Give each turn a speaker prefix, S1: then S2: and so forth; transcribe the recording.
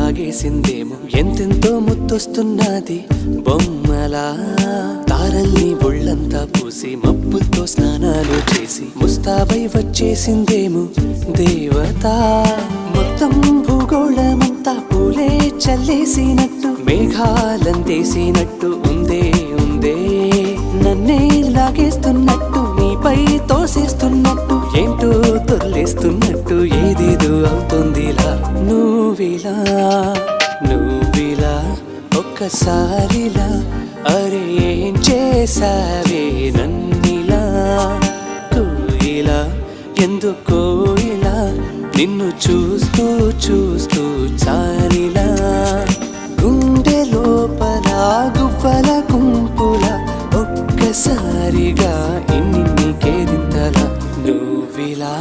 S1: లాగేసిందేమో ఎంతెంతో ముద్దొస్తున్నది బొమ్మలా తారల్ని ఒళ్ళంతా పూసి మబ్బులతో స్నానాలు చేసి ముస్తాబై వచ్చేసిందేమో దేవత మొత్తం భూగోళమంతా పూలే చల్లేసినట్టు మేఘాలందేసినట్టు ఉందే ఉందే నన్నే లాగేస్తున్నట్టు నీపై తోసేస్తున్నట్టు ఏంటో తొల్లేస్తున్నట్టు ఏదేదో అవుతుందిలా నువ్విలా ఒక్కసారిలా అరే ఏం చేసావే నన్నిలా కోయిలా ఎందుకో ఇలా నిన్ను చూస్తూ చూస్తూ చాలిలా గుండె లోపల గువ్వల గుంపుల ఒక్కసారిగా ఇన్ని కేరింతలా నువ్విలా